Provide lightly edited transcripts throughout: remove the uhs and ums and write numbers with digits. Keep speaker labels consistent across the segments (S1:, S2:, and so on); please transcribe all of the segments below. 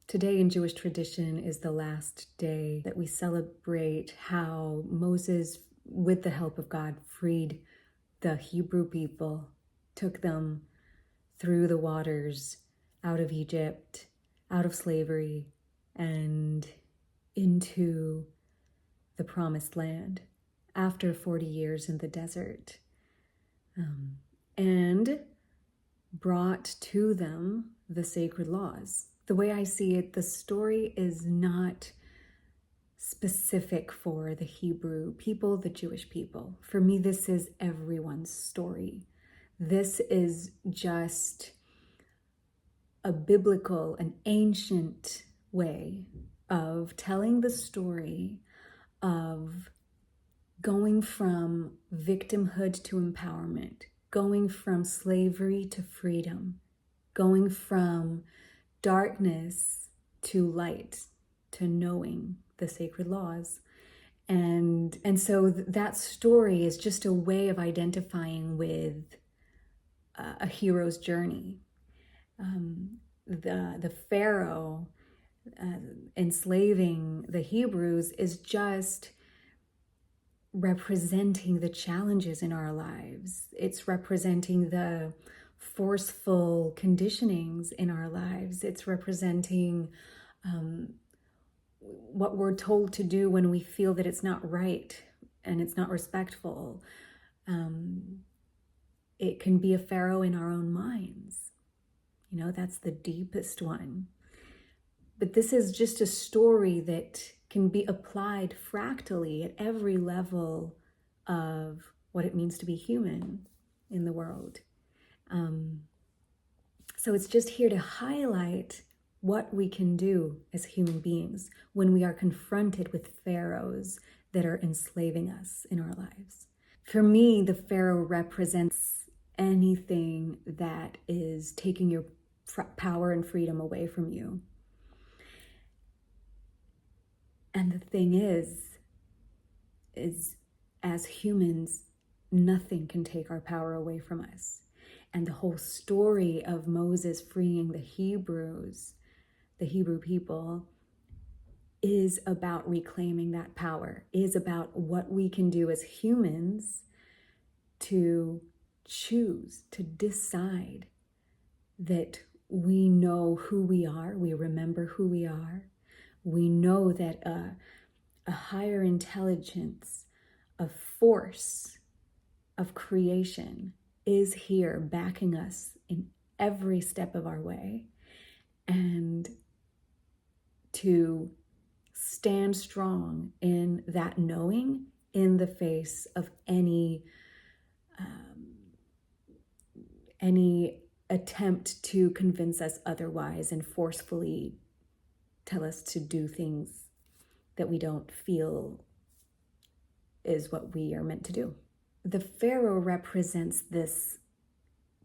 S1: Today in Jewish tradition is the last day that we celebrate how Moses, with the help of God, freed the Hebrew people, took them through the waters, out of Egypt, out of slavery, and into the promised land after 40 years in the desert, and brought to them the sacred laws. The way I see it, the story is not specific for the Hebrew people, the Jewish people. For me, this is everyone's story. This is just a biblical, an ancient way of telling the story of going from victimhood to empowerment, going from slavery to freedom, going from darkness to light, to knowing the sacred laws. And so that story is just a way of identifying with a hero's journey. The Pharaoh enslaving the Hebrews is just representing the challenges in our lives. It's representing the forceful conditionings in our lives. It's representing what we're told to do when we feel that it's not right and it's not respectful. It can be a Pharaoh in our own minds. You know, that's the deepest one. But this is just a story that can be applied fractally at every level of what it means to be human in the world. So it's just here to highlight what we can do as human beings when we are confronted with pharaohs that are enslaving us in our lives. For me, the pharaoh represents anything that is taking your power and freedom away from you. And the thing is as humans, nothing can take our power away from us. And the whole story of Moses freeing the Hebrews, the Hebrew people, is about reclaiming that power, is about what we can do as humans to choose, to decide that we know who we are, we remember who we are, we know that a higher intelligence, a force of creation is here backing us in every step of our way, and to stand strong in that knowing in the face of any attempt to convince us otherwise and forcefully tell us to do things that we don't feel is what we are meant to do. The Pharaoh represents this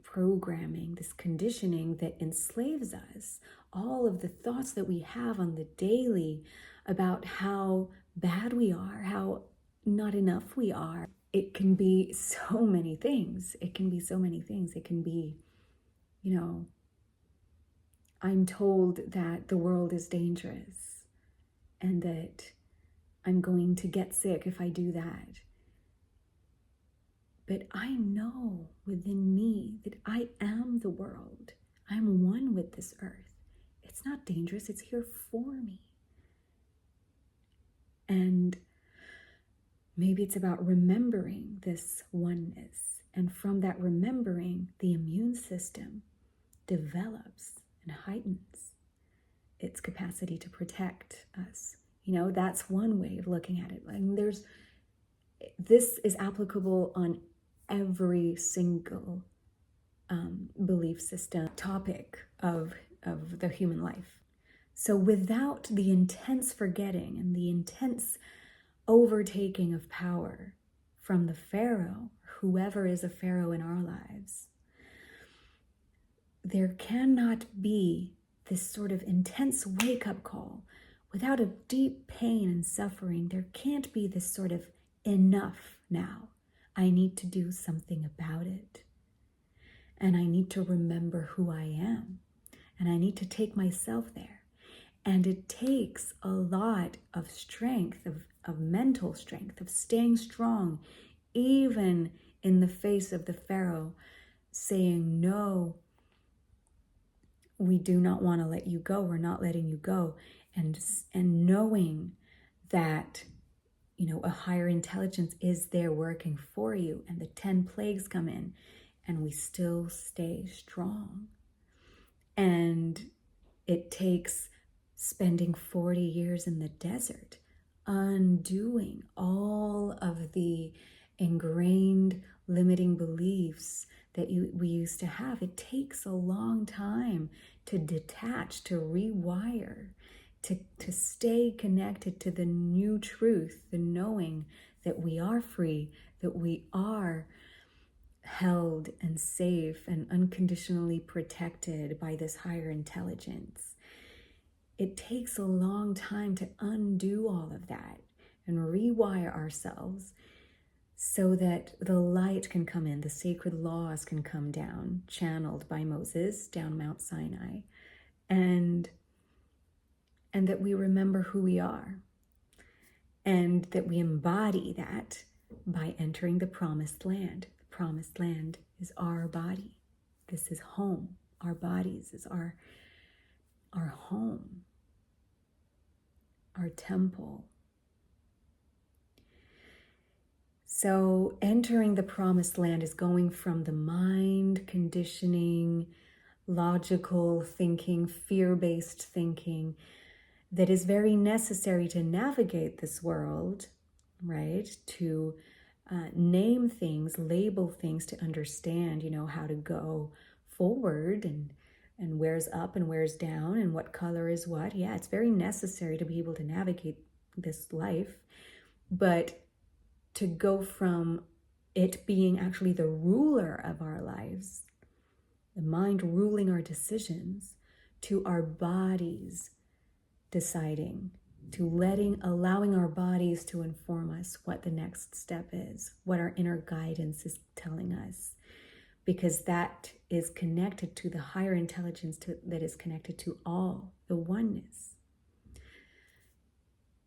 S1: programming, this conditioning that enslaves us. All of the thoughts that we have on the daily about how bad we are, how not enough we are. It can be so many things. It can be, I'm told that the world is dangerous and that I'm going to get sick if I do that. But I know within me that I am the world. I'm one with this earth. It's not dangerous, it's here for me. And maybe it's about remembering this oneness. And from that remembering, the immune system develops and heightens its capacity to protect us. That's one way of looking at it. And this is applicable on every single belief system, topic of the human life. So without the intense forgetting and the intense overtaking of power from the Pharaoh, whoever is a Pharaoh in our lives, there cannot be this sort of intense wake-up call. Without a deep pain and suffering, there can't be this sort of enough now. I need to do something about it. And I need to remember who I am. And I need to take myself there. And it takes a lot of strength, of mental strength, of staying strong, even in the face of the Pharaoh saying, no, we do not want to let you go. We're not letting you go. And knowing that, a higher intelligence is there working for you, and the 10 plagues come in, and we still stay strong. And it takes spending 40 years in the desert, undoing all of the ingrained limiting beliefs that we used to have. It takes a long time to detach, to rewire, to stay connected to the new truth, the knowing that we are free, that we are held and safe and unconditionally protected by this higher intelligence. It takes a long time to undo all of that and rewire ourselves so that the light can come in, the sacred laws can come down, channeled by Moses down Mount Sinai, and that we remember who we are, and that we embody that by entering the promised land. The promised land is our body. This is home. Our bodies is our home, our temple. So entering the promised land is going from the mind conditioning, logical thinking, fear-based thinking that is very necessary to navigate this world, right? To name things, label things, to understand, how to go forward and where's up and where's down and what color is what. Yeah, it's very necessary to be able to navigate this life. But to go from it being actually the ruler of our lives, the mind ruling our decisions, to our bodies deciding, to allowing our bodies to inform us what the next step is, what our inner guidance is telling us, because that is connected to the higher intelligence that is connected to all, the oneness.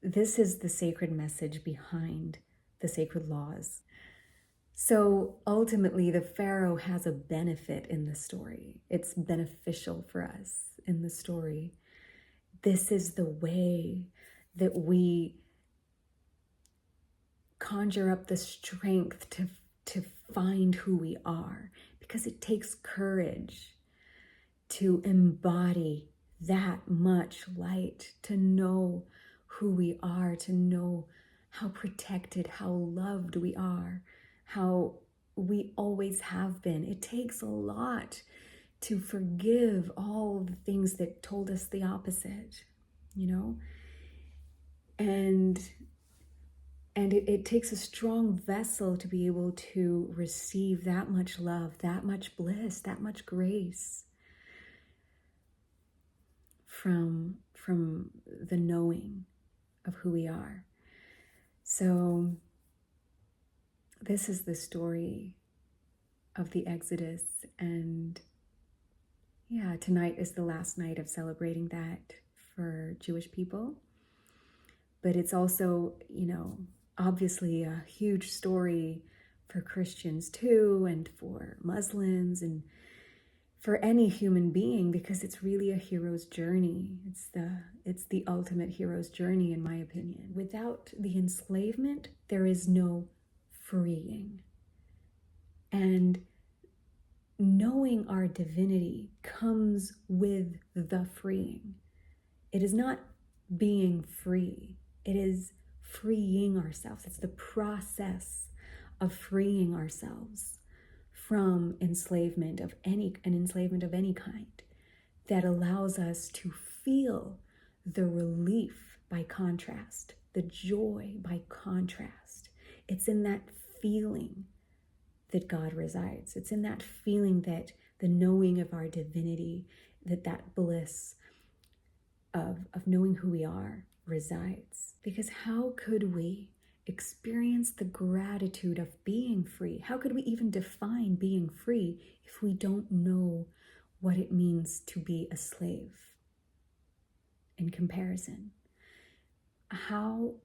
S1: This is the sacred message behind the sacred laws. So ultimately, the Pharaoh has a benefit in the story. It's beneficial for us in the story. This is the way that we conjure up the strength to find who we are, because it takes courage to embody that much light, to know who we are, to know how protected, how loved we are, how we always have been. It takes a lot to forgive all the things that told us the opposite, and it takes a strong vessel to be able to receive that much love, that much bliss, that much grace from the knowing of who we are. So this is the story of the Exodus, and tonight is the last night of celebrating that for Jewish people. But it's also, obviously a huge story for Christians too, and for Muslims, and for any human being, because it's really a hero's journey. It's the ultimate hero's journey, in my opinion. Without the enslavement, there is no freeing. And knowing our divinity comes with the freeing. It is not being free. It is freeing ourselves. It's the process of freeing ourselves from enslavement of any kind that allows us to feel the relief by contrast, the joy by contrast. It's in that feeling that God resides. It's in that feeling that the knowing of our divinity, that bliss of knowing who we are resides. Because how could we experience the gratitude of being free? How could we even define being free if we don't know what it means to be a slave? in comparison? How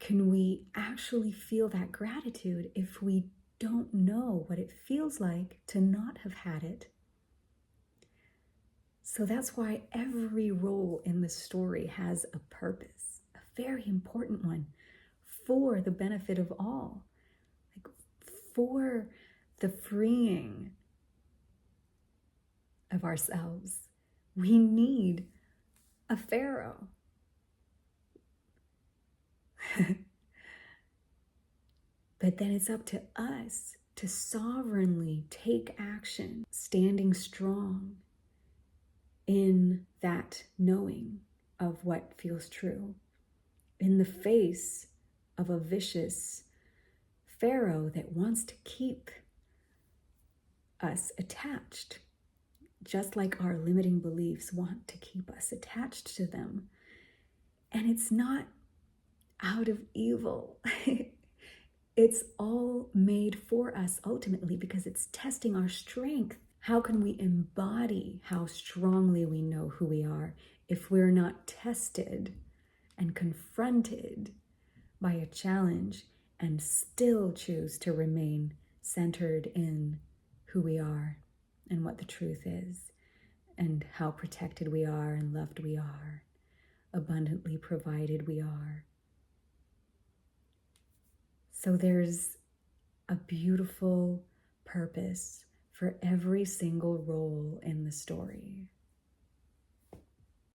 S1: can we actually feel that gratitude if we don't know what it feels like to not have had it? So that's why every role in the story has a purpose, a very important one, for the benefit of all, like for the freeing of ourselves. We need a pharaoh. But then it's up to us to sovereignly take action, standing strong in that knowing of what feels true, in the face of a vicious pharaoh that wants to keep us attached, just like our limiting beliefs want to keep us attached to them. And it's not out of evil. It's all made for us ultimately because it's testing our strength. How can we embody how strongly we know who we are if we're not tested and confronted by a challenge and still choose to remain centered in who we are and what the truth is and how protected we are and loved we are, abundantly provided we are? So there's a beautiful purpose for every single role in the story.